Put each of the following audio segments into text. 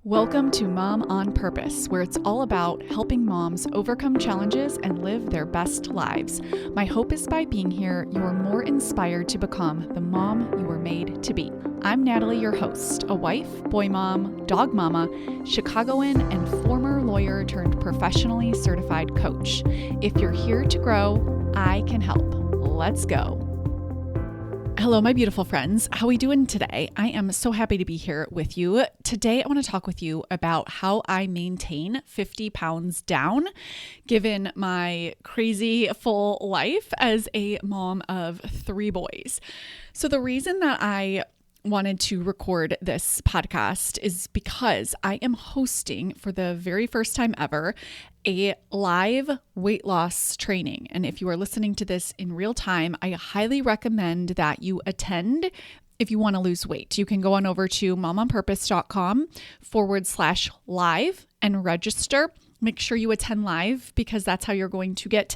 Welcome to Mom on Purpose, where it's all about helping moms overcome challenges and live their best lives. My hope is by being here, you're more inspired to become the mom you were made to be. I'm Natalie, your host, a wife, boy mom, dog mama, Chicagoan, and former lawyer turned professionally certified coach. If you're here to grow, I can help. Let's go. Hello, my beautiful friends. How are we doing today? I am so happy to be here with you. Today, I want to talk with you about how I maintain 50 pounds down, given my crazy full life as a mom of 3 boys. So the reason that I wanted to record this podcast is because I am hosting for the very first time ever a live weight loss training. And if you are listening to this in real time, I highly recommend that you attend if you want to lose weight. You can go on over to momonpurpose.com/live and register. Make sure you attend live because that's how you're going to get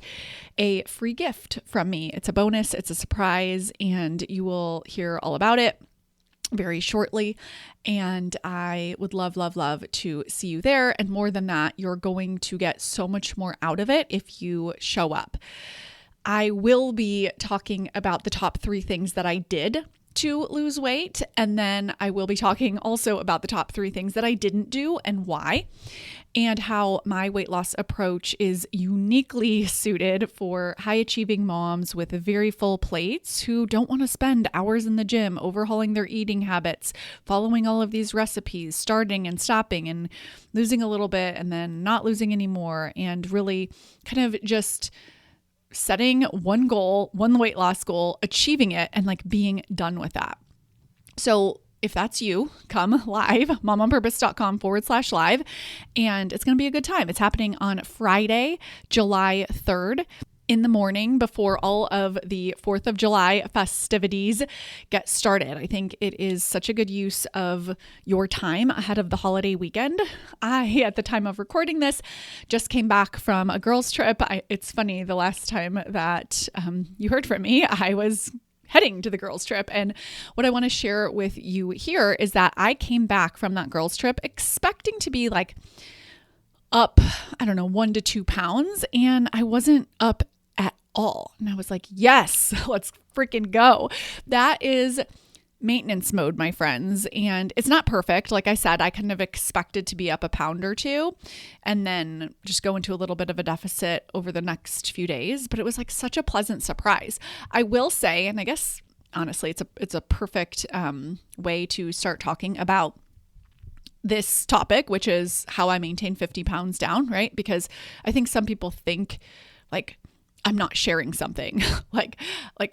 a free gift from me. It's a bonus, it's a surprise, and you will hear all about it very shortly. And I would love to see you there. And more than that, you're going to get so much more out of it if you show up. I will be talking about the top 3 things that I did to lose weight. And then I will be talking also about the top 3 things that I didn't do and why, and how my weight loss approach is uniquely suited for high achieving moms with very full plates who don't want to spend hours in the gym overhauling their eating habits, following all of these recipes, starting and stopping and losing a little bit and then not losing anymore, and really kind of just setting one goal, one weight loss goal, achieving it, and like being done with that. So if that's you, come live, momonpurpose.com/live, and it's going to be a good time. It's happening on Friday, July 3rd. In the morning before all of the 4th of July festivities get started. I think it is such a good use of your time ahead of the holiday weekend. I, at the time of recording this, just came back from a girls' trip. It's funny, the last time that you heard from me, I was heading to the girls' trip. And what I want to share with you here is that I came back from that girls' trip expecting to be like up, 1 to 2 pounds. And I wasn't up at all. And I was like, yes, let's freaking go. That is maintenance mode, my friends. And it's not perfect. Like I said, I kind of expected to be up a pound or 2 and then just go into a little bit of a deficit over the next few days. But it was like such a pleasant surprise. I will say, and I guess honestly, it's a perfect way to start talking about this topic, which is how I maintain 50 pounds down, right? Because I think some people think like, I'm not sharing something. like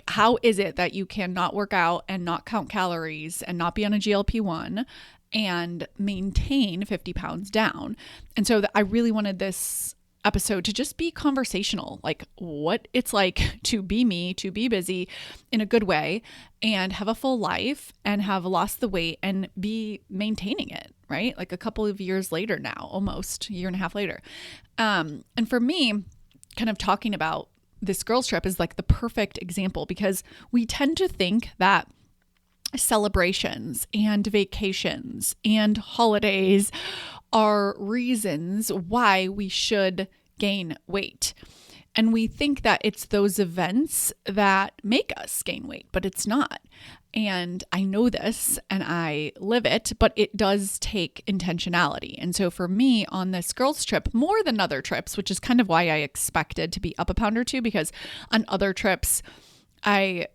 how is it that you can not work out and not count calories and not be on a GLP-1 and maintain 50 pounds down? And so I really wanted this episode to just be conversational, like what it's like to be me, to be busy in a good way and have a full life and have lost the weight and be maintaining it, right? Like a couple of years later now, almost a year and a half later. And for me, kind of talking about this girls' trip is like the perfect example because we tend to think that celebrations and vacations and holidays are reasons why we should gain weight. And we think that it's those events that make us gain weight, but it's not. And I know this and I live it, but it does take intentionality. And so for me on this girls' trip, more than other trips, which is kind of why I expected to be up a pound or 2, because on other trips, I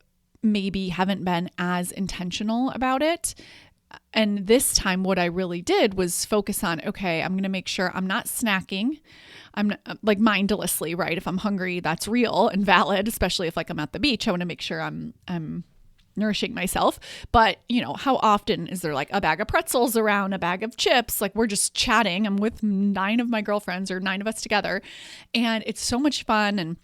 maybe haven't been as intentional about it. And this time what I really did was focus on, okay, I'm going to make sure I'm not snacking. I'm not, like mindlessly, right? If I'm hungry, that's real and valid, especially if like I'm at the beach, I want to make sure I'm nourishing myself. But how often is there like a bag of pretzels around, a bag of chips? Like we're just chatting. I'm with 9 of my girlfriends or 9 of us together. And it's so much fun. And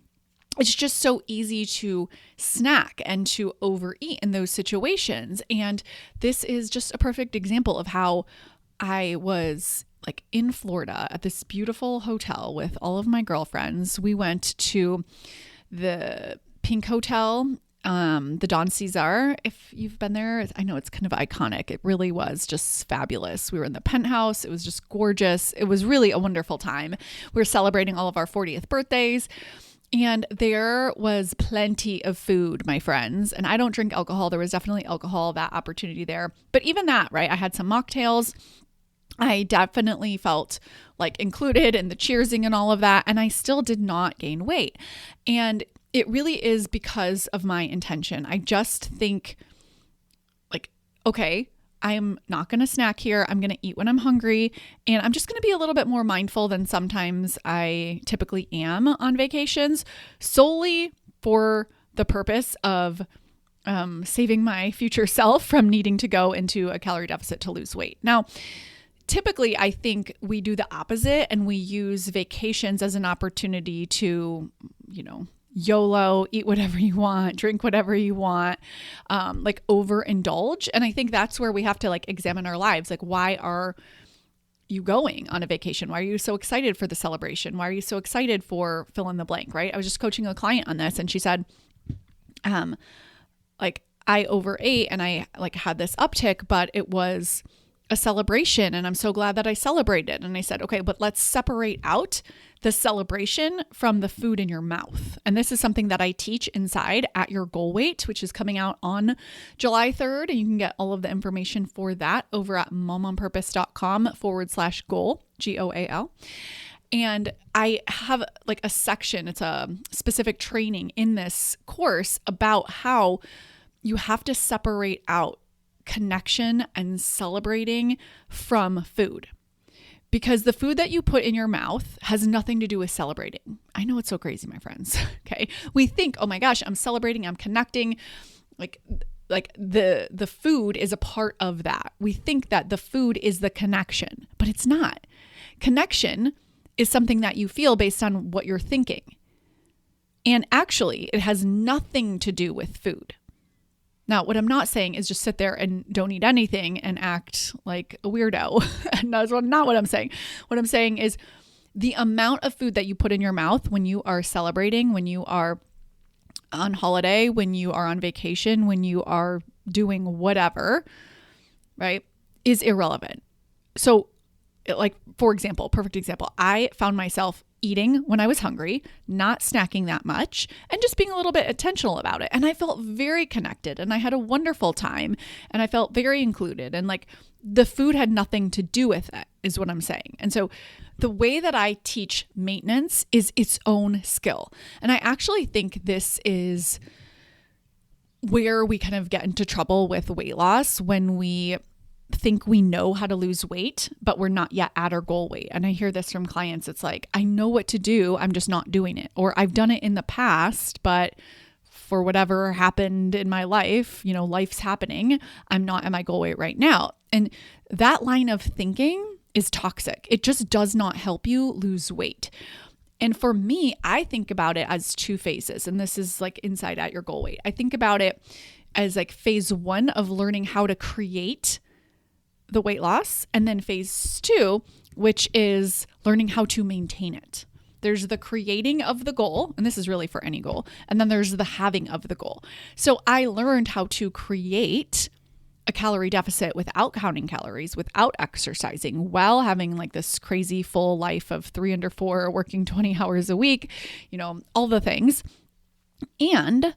it's just so easy to snack and to overeat in those situations. And this is just a perfect example of how I was like in Florida at this beautiful hotel with all of my girlfriends. We went to the Pink Hotel The Don Cesar, if you've been there, I know it's kind of iconic. It really was just fabulous. We were in the penthouse. It was just gorgeous. It was really a wonderful time. We were celebrating all of our 40th birthdays. And there was plenty of food, my friends. And I don't drink alcohol. There was definitely alcohol, that opportunity there. But even that, right? I had some mocktails. I definitely felt like included in the cheersing and all of that. And I still did not gain weight. And it really is because of my intention. I just think like, okay, I'm not going to snack here. I'm going to eat when I'm hungry. And I'm just going to be a little bit more mindful than sometimes I typically am on vacations, solely for the purpose of saving my future self from needing to go into a calorie deficit to lose weight. Now, typically, I think we do the opposite and we use vacations as an opportunity to, YOLO, eat whatever you want, drink whatever you want, like overindulge. And I think that's where we have to like examine our lives. Like, why are you going on a vacation? Why are you so excited for the celebration? Why are you so excited for fill in the blank, right? I was just coaching a client on this and she said, like I overate and I like had this uptick, but it was a celebration and I'm so glad that I celebrated. And I said, okay, but let's separate out the celebration from the food in your mouth. And this is something that I teach inside At Your Goal Weight, which is coming out on July 3rd. And you can get all of the information for that over at momonpurpose.com/goal, GOAL. And I have like a section, it's a specific training in this course about how you have to separate out connection and celebrating from food. Because the food that you put in your mouth has nothing to do with celebrating. I know it's so crazy, my friends. Okay. We think, oh my gosh, I'm celebrating, I'm connecting. Like the food is a part of that. We think that the food is the connection, but it's not. Connection is something that you feel based on what you're thinking. And actually, it has nothing to do with food. Now, what I'm not saying is just sit there and don't eat anything and act like a weirdo. And that's not what I'm saying. What I'm saying is the amount of food that you put in your mouth when you are celebrating, when you are on holiday, when you are on vacation, when you are doing whatever, right, is irrelevant. So like, for example, perfect example, I found myself eating when I was hungry, not snacking that much, and just being a little bit intentional about it. And I felt very connected and I had a wonderful time and I felt very included. And like the food had nothing to do with it, is what I'm saying. And so the way that I teach maintenance is its own skill. And I actually think this is where we kind of get into trouble with weight loss, when we think we know how to lose weight, but we're not yet at our goal weight. And I hear this from clients. It's like, I know what to do, I'm just not doing it. Or I've done it in the past, but for whatever happened in my life, life's happening, I'm not at my goal weight right now. And that line of thinking is toxic. It just does not help you lose weight. And for me, I think about it as two phases. And this is like inside At Your Goal Weight. I think about it as like phase 1 of learning how to create the weight loss, and then phase 2, which is learning how to maintain it. There's the creating of the goal, and this is really for any goal, and then there's the having of the goal. So I learned how to create a calorie deficit without counting calories, without exercising, while having like this crazy full life of 3 under 4, working 20 hours a week, all the things. And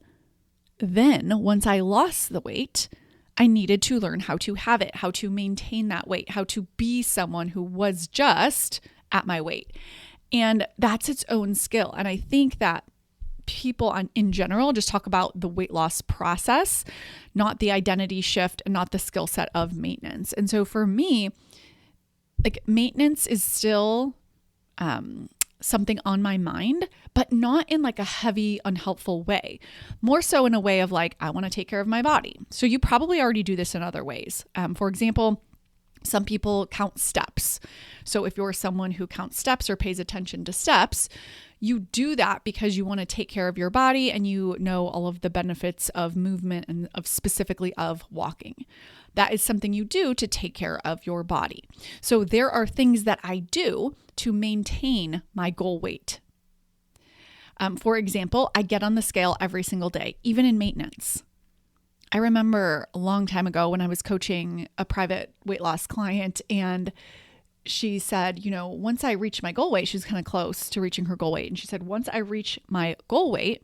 then once I lost the weight, I needed to learn how to have it, how to maintain that weight, how to be someone who was just at my weight. And that's its own skill. And I think that people in general just talk about the weight loss process, not the identity shift and not the skill set of maintenance. And so for me, like maintenance is still something on my mind, but not in like a heavy, unhelpful way. More so in a way of like, I want to take care of my body. So you probably already do this in other ways. For example, some people count steps. So if you're someone who counts steps or pays attention to steps, you do that because you want to take care of your body and you know all of the benefits of movement and of specifically of walking. That is something you do to take care of your body. So there are things that I do to maintain my goal weight. For example, I get on the scale every single day, even in maintenance. I remember a long time ago when I was coaching a private weight loss client, and she said, once I reach my goal weight, she was kind of close to reaching her goal weight. And she said, once I reach my goal weight,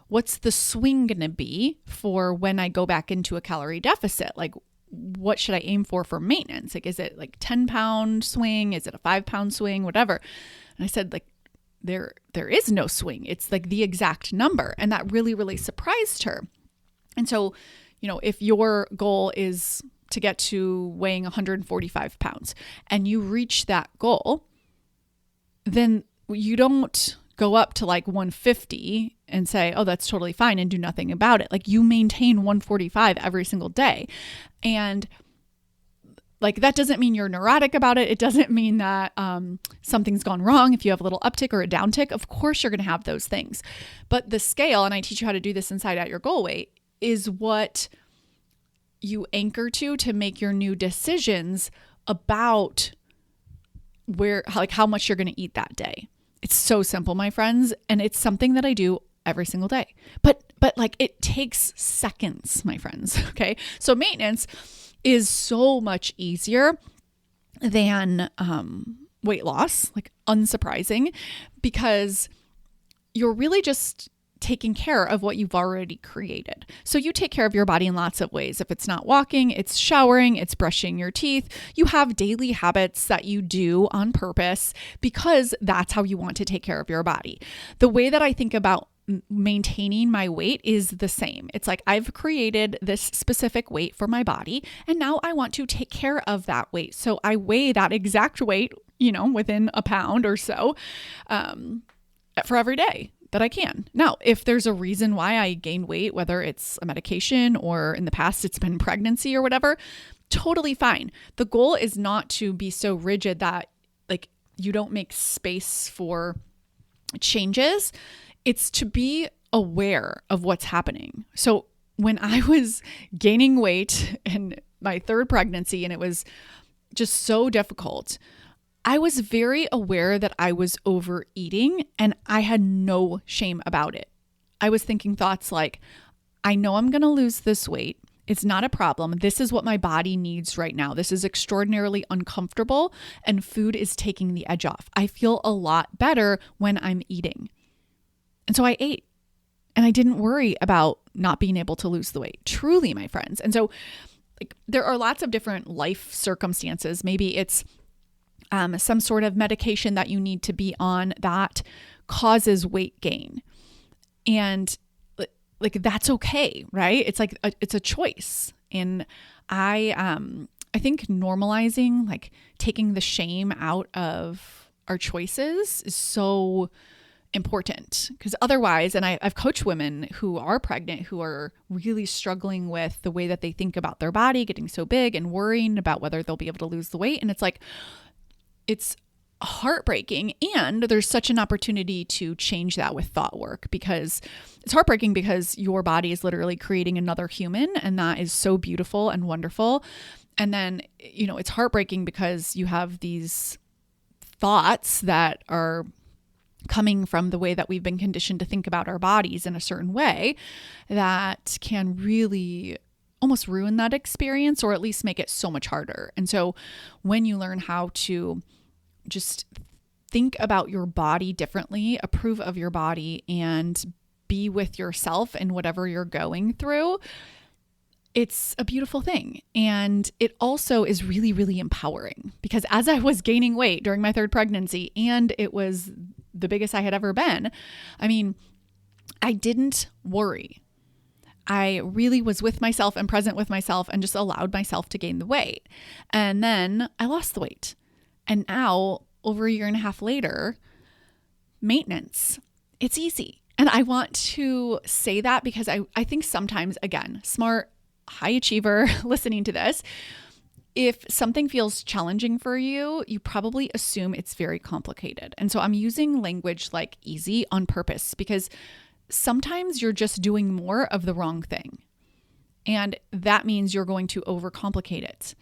what's the swing going to be for when I go back into a calorie deficit? Like, what should I aim for maintenance? Like, is it like 10-pound swing? Is it a 5-pound swing? Whatever. And I said, like, there is no swing. It's like the exact number. And that really, really surprised her. And so, if your goal is to get to weighing 145 pounds and you reach that goal, then you don't go up to like 150 and say, oh, that's totally fine, and do nothing about it. Like, you maintain 145 every single day. And like, that doesn't mean you're neurotic about it. It doesn't mean that something's gone wrong. If you have a little uptick or a downtick, of course you're going to have those things. But the scale, and I teach you how to do this inside At Your Goal Weight, is what you anchor to make your new decisions about how much you're going to eat that day. It's so simple, my friends. And it's something that I do every single day. But like, it takes seconds, my friends. Okay. So maintenance is so much easier than weight loss, like, unsurprising, because you're really just taking care of what you've already created. So you take care of your body in lots of ways. If it's not walking, it's showering, it's brushing your teeth. You have daily habits that you do on purpose because that's how you want to take care of your body. The way that I think about maintaining my weight is the same. It's like, I've created this specific weight for my body, and now I want to take care of that weight. So I weigh that exact weight, within a pound or so, for every day that I can. Now, if there's a reason why I gain weight, whether it's a medication or in the past it's been pregnancy or whatever, totally fine. The goal is not to be so rigid that like you don't make space for changes. It's to be aware of what's happening. So when I was gaining weight in my third pregnancy and it was just so difficult, I was very aware that I was overeating and I had no shame about it. I was thinking thoughts like, I know I'm going to lose this weight. It's not a problem. This is what my body needs right now. This is extraordinarily uncomfortable and food is taking the edge off. I feel a lot better when I'm eating. And so I ate and I didn't worry about not being able to lose the weight. Truly, my friends. And so there are lots of different life circumstances. Maybe it's some sort of medication that you need to be on that causes weight gain. And like, that's okay, right? It's like, it's a choice. And I think normalizing, like taking the shame out of our choices is so important, because otherwise, and I've coached women who are pregnant, who are really struggling with the way that they think about their body getting so big and worrying about whether they'll be able to lose the weight. And it's like, it's heartbreaking. And there's such an opportunity to change that with thought work, because it's heartbreaking because your body is literally creating another human. And that is so beautiful and wonderful. And then, it's heartbreaking because you have these thoughts that are coming from the way that we've been conditioned to think about our bodies in a certain way that can really almost ruin that experience, or at least make it so much harder. And so when you learn how to just think about your body differently, approve of your body, and be with yourself in whatever you're going through, it's a beautiful thing. And it also is really, really empowering, because as I was gaining weight during my third pregnancy, and it was the biggest I had ever been, I didn't worry. I really was with myself and present with myself and just allowed myself to gain the weight. And then I lost the weight. And now, over a year and a half later, maintenance, it's easy. And I want to say that because I think sometimes, again, smart, high achiever listening to this, if something feels challenging for you, you probably assume it's very complicated. And so I'm using language like easy on purpose, because sometimes you're just doing more of the wrong thing. And that means you're going to overcomplicate it.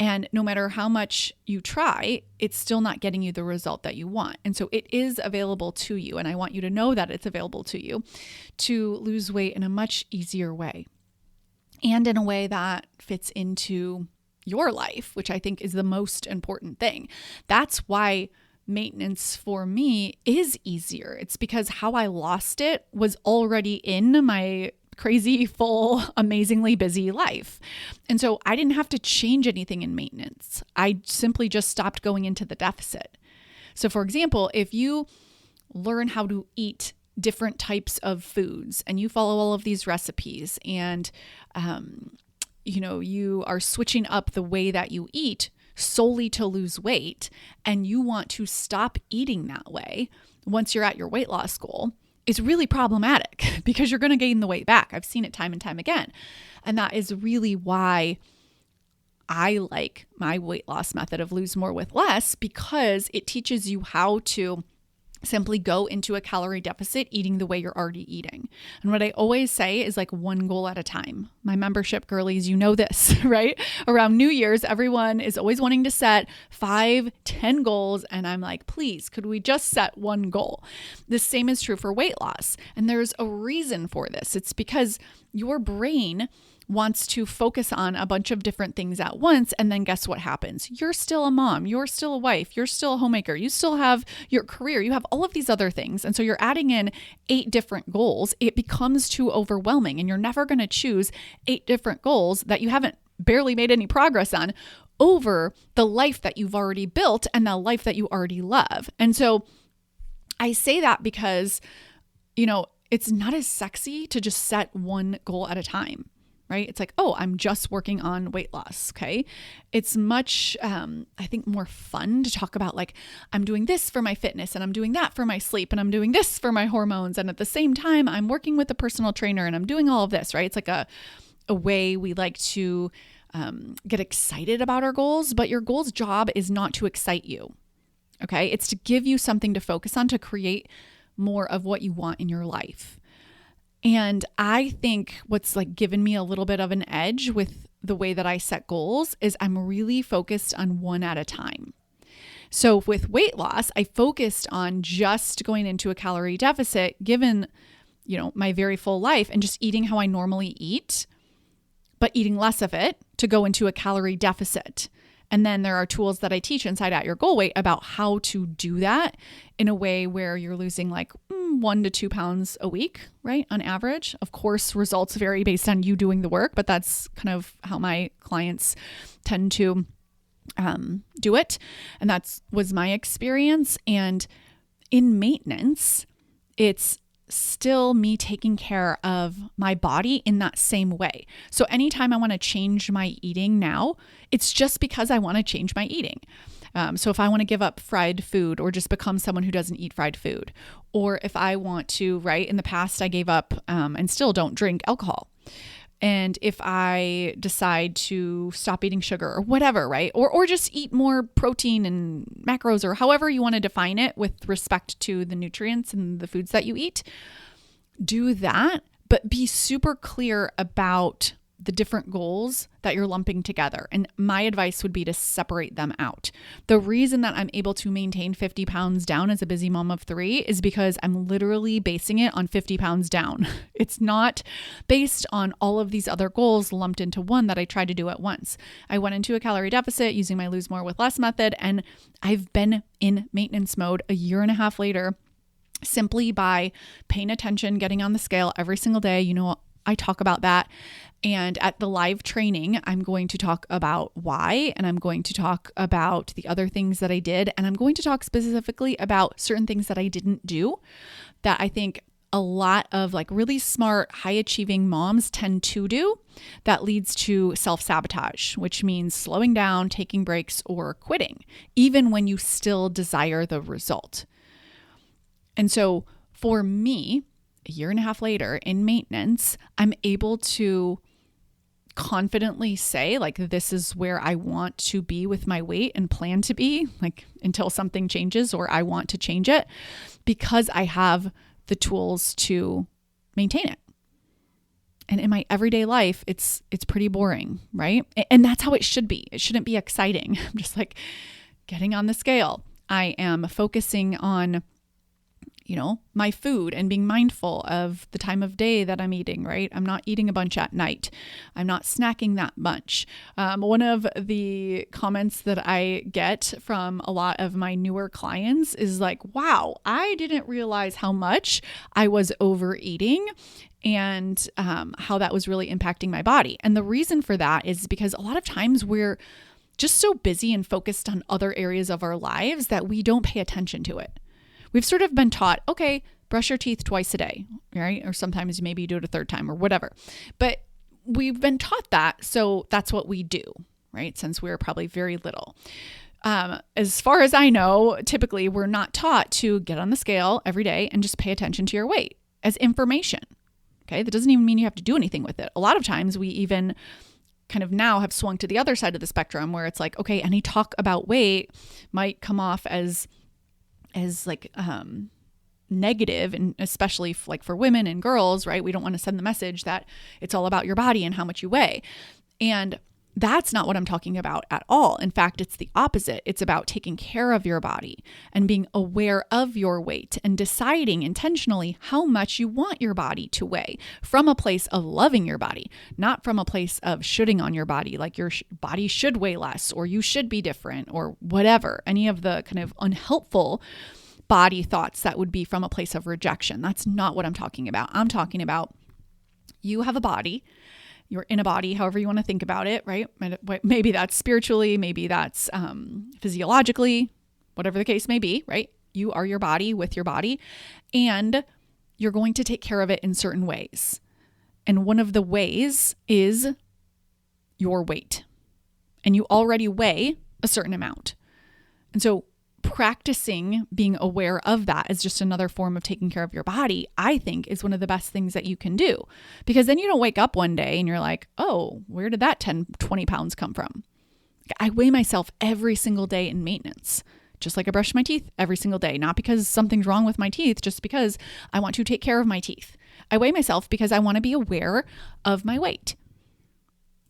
And no matter how much you try, it's still not getting you the result that you want. And so it is available to you. And I want you to know that it's available to you to lose weight in a much easier way and in a way that fits into your life, which I think is the most important thing. That's why maintenance for me is easier. It's because how I lost it was already in my crazy, full, amazingly busy life. And so I didn't have to change anything in maintenance. I simply just stopped going into the deficit. So for example, if you learn how to eat different types of foods and you follow all of these recipes and, you are switching up the way that you eat solely to lose weight, and you want to stop eating that way once you're at your weight loss goal, it's really problematic because you're going to gain the weight back. I've seen it time and time again. And that is really why I like my weight loss method of lose more with less, because it teaches you how to simply go into a calorie deficit eating the way you're already eating. And what I always say is like one goal at a time. My membership girlies, you know this, right? Around New Year's, everyone is always wanting to set 5, 10 goals. And I'm like, please, could we just set one goal? The same is true for weight loss. And there's a reason for this. It's because your brain wants to focus on a bunch of different things at once. And then guess what happens? You're still a mom. You're still a wife. You're still a homemaker. You still have your career. You have all of these other things. And so you're adding in 8 different goals. It becomes too overwhelming, and you're never going to choose 8 different goals that you haven't barely made any progress on over the life that you've already built and the life that you already love. And so I say that because, it's not as sexy to just set one goal at a time. Right? It's like, oh, I'm just working on weight loss. Okay. It's much, I think, more fun to talk about like, I'm doing this for my fitness and I'm doing that for my sleep and I'm doing this for my hormones. And at the same time, I'm working with a personal trainer and I'm doing all of this, right? It's like a way we like to get excited about our goals, but your goal's job is not to excite you. Okay. It's to give you something to focus on to create more of what you want in your life. And I think what's like given me a little bit of an edge with the way that I set goals is I'm really focused on one at a time. So with weight loss, I focused on just going into a calorie deficit, given, my very full life and just eating how I normally eat, but eating less of it to go into a calorie deficit. And then there are tools that I teach inside At Your Goal Weight about how to do that in a way where you're losing like 1 to 2 pounds a week, right? On average. Of course, results vary based on you doing the work, but that's kind of how my clients tend to do it. And was my experience. And in maintenance, it's still me taking care of my body in that same way. So anytime I want to change my eating now, it's just because I want to change my eating. So if I want to give up fried food or just become someone who doesn't eat fried food, or if I want to, right, in the past I gave up and still don't drink alcohol. And if I decide to stop eating sugar or whatever, right? Or just eat more protein and macros or however you want to define it with respect to the nutrients and the foods that you eat, do that, but be super clear about the different goals that you're lumping together. And my advice would be to separate them out. The reason that I'm able to maintain 50 pounds down as a busy mom of 3 is because I'm literally basing it on 50 pounds down. It's not based on all of these other goals lumped into one that I tried to do at once. I went into a calorie deficit using my lose more with less method, and I've been in maintenance mode a year and a half later simply by paying attention, getting on the scale every single day. I talk about that. And at the live training, I'm going to talk about why, and I'm going to talk about the other things that I did. And I'm going to talk specifically about certain things that I didn't do that I think a lot of like really smart, high achieving moms tend to do that leads to self-sabotage, which means slowing down, taking breaks, or quitting, even when you still desire the result. And so for me, a year and a half later in maintenance, I'm able to confidently say, like, this is where I want to be with my weight and plan to be, like, until something changes or I want to change it, because I have the tools to maintain it. And in my everyday life, it's pretty boring, right? And that's how it should be. It shouldn't be exciting. I'm just like getting on the scale. I am focusing on, my food and being mindful of the time of day that I'm eating, right? I'm not eating a bunch at night. I'm not snacking that much. One of the comments that I get from a lot of my newer clients is like, wow, I didn't realize how much I was overeating and how that was really impacting my body. And the reason for that is because a lot of times we're just so busy and focused on other areas of our lives that we don't pay attention to it. We've sort of been taught, okay, brush your teeth twice a day, right? Or sometimes maybe you do it a third time or whatever. But we've been taught that, so that's what we do, right? Since we were probably very little. As far as I know, typically we're not taught to get on the scale every day and just pay attention to your weight as information, okay? That doesn't even mean you have to do anything with it. A lot of times we even kind of now have swung to the other side of the spectrum where it's like, okay, any talk about weight might come off as like negative, and especially like for women and girls, right? We don't want to send the message that it's all about your body and how much you weigh. And that's not what I'm talking about at all. In fact, it's the opposite. It's about taking care of your body and being aware of your weight and deciding intentionally how much you want your body to weigh from a place of loving your body, not from a place of shoulding on your body, like your body should weigh less or you should be different or whatever, any of the kind of unhelpful body thoughts that would be from a place of rejection. That's not what I'm talking about. I'm talking about you have a body. You're in a body, however you want to think about it, right? Maybe that's spiritually, maybe that's physiologically, whatever the case may be, right? You are your body with your body, and you're going to take care of it in certain ways. And one of the ways is your weight. And you already weigh a certain amount. And so practicing being aware of that is just another form of taking care of your body, I think is one of the best things that you can do. Because then you don't wake up one day and you're like, oh, where did that 10, 20 pounds come from? I weigh myself every single day in maintenance, just like I brush my teeth every single day, not because something's wrong with my teeth, just because I want to take care of my teeth. I weigh myself because I want to be aware of my weight.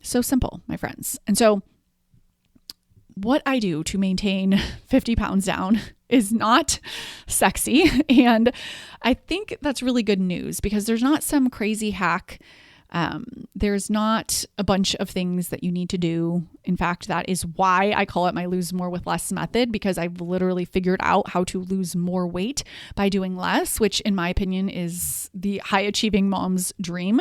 So simple, my friends. And so what I do to maintain 50 pounds down is not sexy. And I think that's really good news because there's not some crazy hack. There's not a bunch of things that you need to do. In fact, that is why I call it my lose more with less method, because I've literally figured out how to lose more weight by doing less, which in my opinion is the high achieving mom's dream.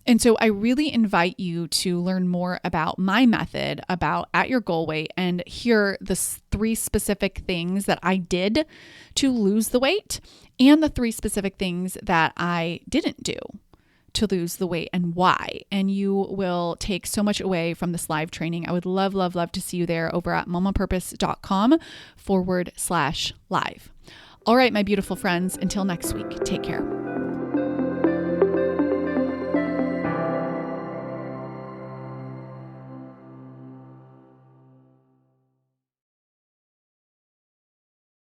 And so I really invite you to learn more about my method, about at your goal weight, and hear the 3 specific things that I did to lose the weight and the 3 specific things that I didn't do to lose the weight and why. And you will take so much away from this live training. I would love, love, love to see you there over at mamapurpose.com/live. All right, my beautiful friends, until next week, take care.